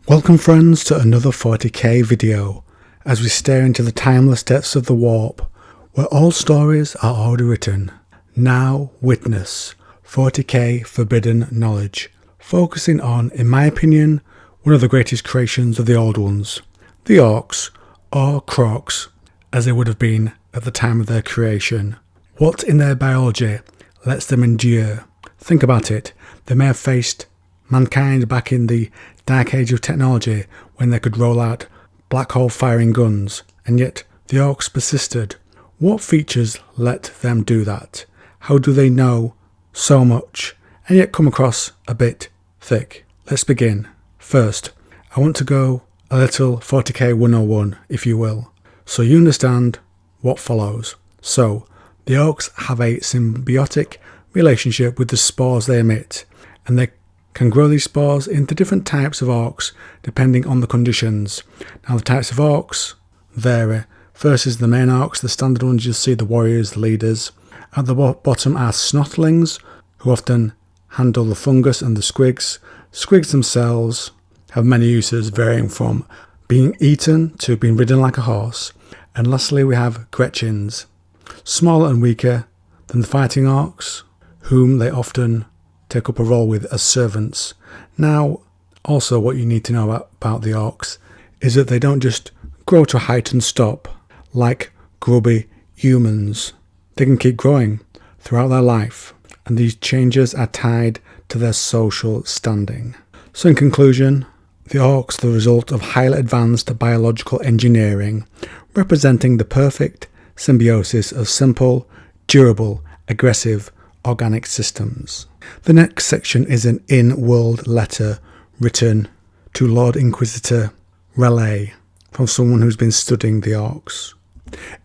Welcome friends to another 40k video, as we stare into the timeless depths of the warp, where all stories are already written. Now witness 40k Forbidden Knowledge, focusing on, in my opinion, one of the greatest creations of the Old Ones, the Orks, or Crocs, as they would have been at the time of their creation. What in their biology lets them endure? Think about it, they may have faced mankind back in the dark age of technology when they could roll out black hole firing guns, and yet the Orks persisted. What features let them do that? How do they know so much and yet come across a bit thick? Let's begin. First, I want to go a little 40k 101, if you will, so you understand what follows. So, the Orks have a symbiotic relationship with the spores they emit, and they can grow these spores into different types of orks depending on the conditions. Now the types of orks vary. First is the main orks, the standard ones you'll see, the warriors, the leaders. At the bottom are snotlings, who often handle the fungus and the squigs. Squigs themselves have many uses, varying from being eaten to being ridden like a horse. And lastly we have Gretchins, smaller and weaker than the fighting orks, whom they often take up a role with as servants. Now, also what you need to know about the Orks is that they don't just grow to a height and stop like grubby humans. They can keep growing throughout their life, and these changes are tied to their social standing. So in conclusion, the Orks are the result of highly advanced biological engineering, representing the perfect symbiosis of simple, durable, aggressive, organic systems. The next section is an in-world letter written to Lord Inquisitor Relay from someone who's been studying the Orks.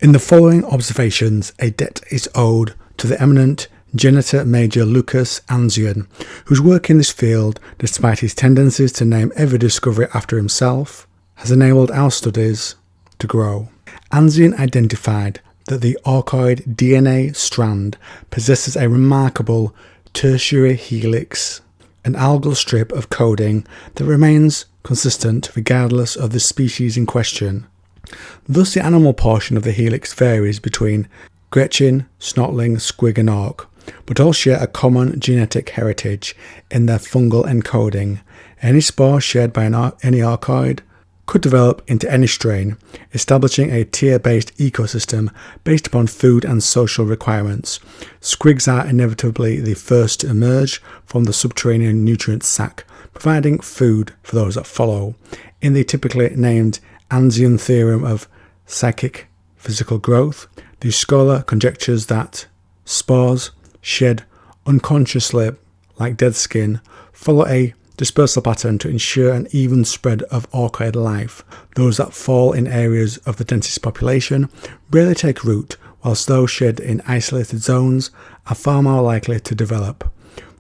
In the following observations, a debt is owed to the eminent Janitor Major Lucas Anzan, whose work in this field, despite his tendencies to name every discovery after himself, has enabled our studies to grow. Anzan identified that the Orkoid DNA strand possesses a remarkable tertiary helix, an algal strip of coding that remains consistent regardless of the species in question. Thus the animal portion of the helix varies between Gretchin, Snotling, Squig and Ork, but all share a common genetic heritage in their fungal encoding. Any spore shared by any Orkoid could develop into any strain, establishing a tier-based ecosystem based upon food and social requirements. Squigs are inevitably the first to emerge from the subterranean nutrient sac, providing food for those that follow. In the typically named Anzan theorem of psychic physical growth, the scholar conjectures that spores, shed unconsciously like dead skin, follow a dispersal pattern to ensure an even spread of Orkoid life. Those that fall in areas of the densest population rarely take root, whilst those shed in isolated zones are far more likely to develop.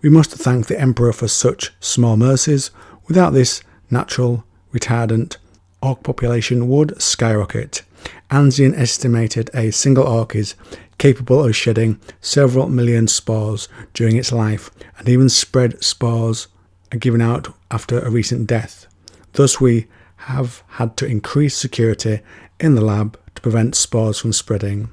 We must thank the Emperor for such small mercies. Without this natural retardant, Ork population would skyrocket. Anzan estimated a single Ork is capable of shedding several million spores during its life, and even spread spores are given out after a recent death. Thus we have had to increase security in the lab to prevent spores from spreading.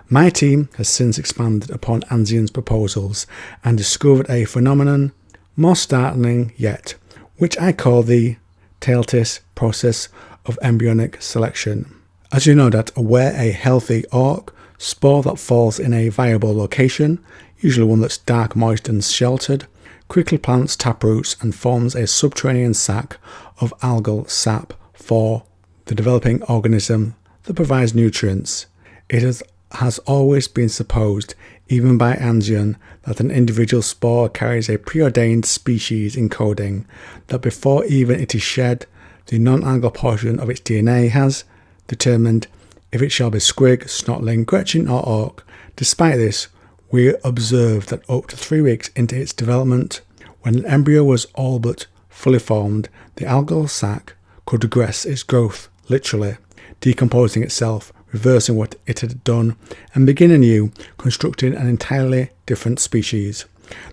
My team has since expanded upon Anzan's proposals and discovered a phenomenon more startling yet, which I call the Tatis process of embryonic selection. As you know that where a healthy Ork spore that falls in a viable location, usually one that's dark, moist and sheltered, quickly plants taproots and forms a subterranean sac of algal sap for the developing organism that provides nutrients. It has always been supposed, even by Anzan, that an individual spore carries a preordained species encoding, that before even it is shed, the non-algal portion of its DNA has determined if it shall be Squig, Snotling, Gretchin or Ork. Despite this, we observed that up to 3 weeks into its development, when an embryo was all but fully formed, the algal sac could regress its growth, literally, decomposing itself, reversing what it had done, and begin anew, constructing an entirely different species.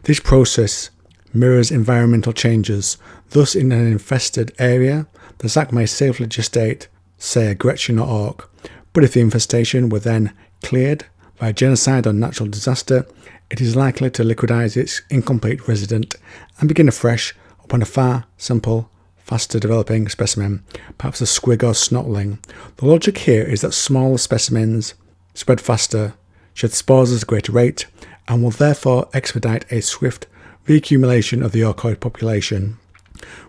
This process mirrors environmental changes. Thus, in an infested area, the sac may safely gestate, say, a Gretchen or Ork, but if the infestation were then cleared by genocide or natural disaster, it is likely to liquidize its incomplete resident and begin afresh upon a far, simple, faster developing specimen, perhaps a squig or snotling. The logic here is that smaller specimens spread faster, shed spores at a greater rate, and will therefore expedite a swift reaccumulation of the orkoid population.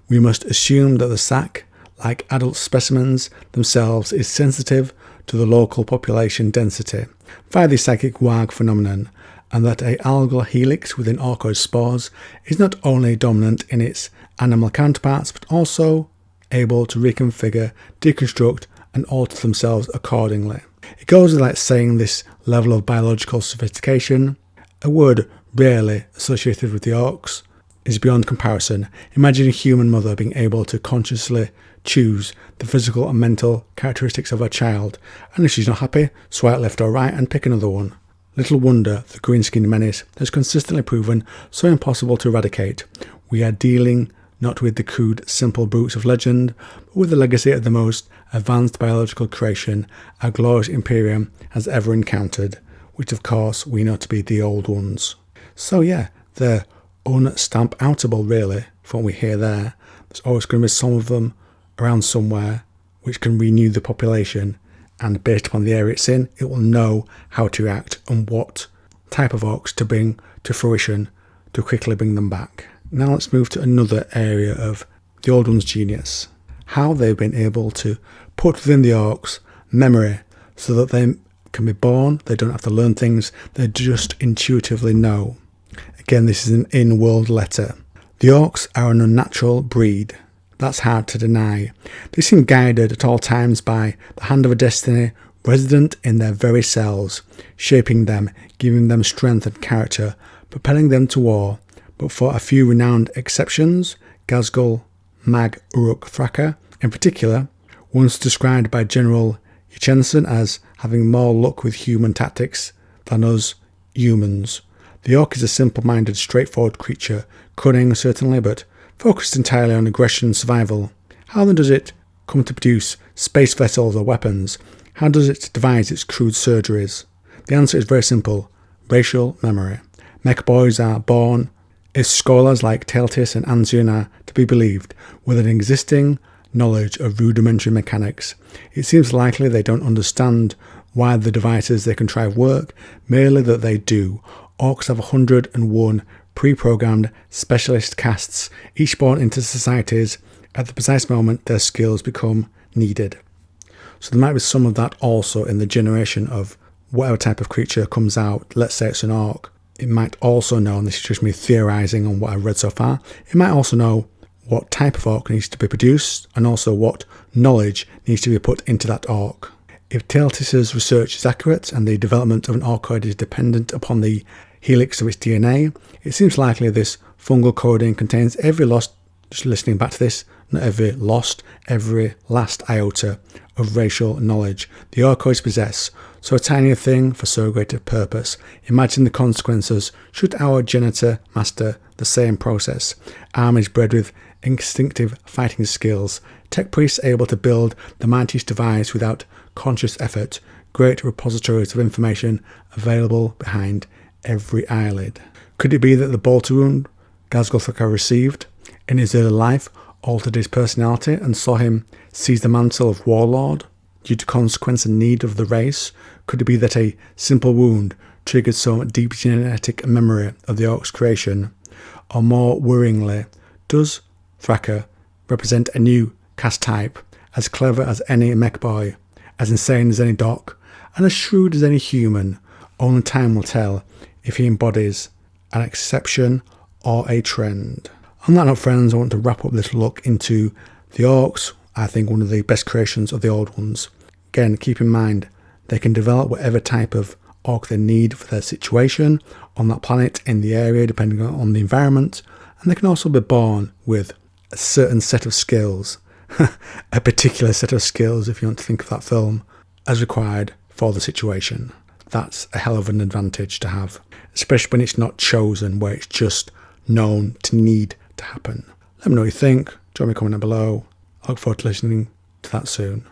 We must assume that the sac, like adult specimens themselves, is sensitive to the local population density via the psychic wag phenomenon, and that a algal helix within orkoid spores is not only dominant in its animal counterparts but also able to reconfigure, deconstruct and alter themselves accordingly. It goes without saying this level of biological sophistication, a word rarely associated with the orcs, is beyond comparison. Imagine a human mother being able to consciously choose the physical and mental characteristics of her child, and if she's not happy, swipe left or right and pick another one. Little wonder the green-skinned menace has consistently proven so impossible to eradicate. We are dealing not with the crude, simple brutes of legend, but with the legacy of the most advanced biological creation our glorious Imperium has ever encountered, which of course we know to be the Old Ones. So yeah, they're unstamp-outable really, from what we hear there. There's always going to be some of them around somewhere which can renew the population, and based upon the area it's in, it will know how to act and what type of orcs to bring to fruition to quickly bring them back. Now let's move to another area of the Old One's genius. How they've been able to put within the orcs memory so that they can be born, they don't have to learn things, they just intuitively know. Again, this is an in-world letter. The orcs are an unnatural breed. That's hard to deny. They seem guided at all times by the hand of a destiny resident in their very cells, shaping them, giving them strength and character, propelling them to war. But for a few renowned exceptions, Ghazghkull, Mag, Uruk, Thraka in particular, once described by General Yachensen as having more luck with human tactics than us humans. The orc is a simple-minded, straightforward creature, cunning certainly, but focused entirely on aggression and survival. How then does it come to produce space vessels or weapons? How does it devise its crude surgeries? The answer is very simple: racial memory. Mech boys are born, if scholars like Tatis and Anzan are to be believed, with an existing knowledge of rudimentary mechanics. It seems likely they don't understand why the devices they contrive work, merely that they do. Orcs have 101 pre-programmed specialist castes, each born into societies at the precise moment their skills become needed. So there might be some of that also in the generation of whatever type of creature comes out. Let's say it's an orc. It might also know, and this is just me theorising on what I've read so far, it might also know what type of orc needs to be produced and also what knowledge needs to be put into that orc. If Tatis's research is accurate and the development of an orcoid is dependent upon the helix of its DNA, it seems likely this fungal coding contains every lost, just listening back to this, not every lost, every last iota of racial knowledge the orcoids possess. So a tiny thing for so great a purpose. Imagine the consequences should our genitor master the same process. Armies bred with instinctive fighting skills, tech priests able to build the mightiest device without conscious effort, great repositories of information available behind every eyelid. Could it be that the bolter wound Ghazghkull received in his early life altered his personality and saw him seize the mantle of warlord due to consequence and need of the race? Could it be that a simple wound triggered some deep genetic memory of the orc's creation? Or more worryingly, does Thraka represent a new caste type, as clever as any mech boy, as insane as any doc, and as shrewd as any human? Only time will tell if he embodies an exception or a trend. On that note, friends, I want to wrap up this look into the orcs. I think one of the best creations of the Old Ones. Again, keep in mind, they can develop whatever type of orc they need for their situation on that planet, in the area, depending on the environment, and they can also be born with a certain set of skills, a particular set of skills, if you want to think of that film, as required for the situation. That's a hell of an advantage to have, especially when it's not chosen, where it's just known to need to happen. Let me know what you think. Drop me a comment down below. I look forward to listening to that soon.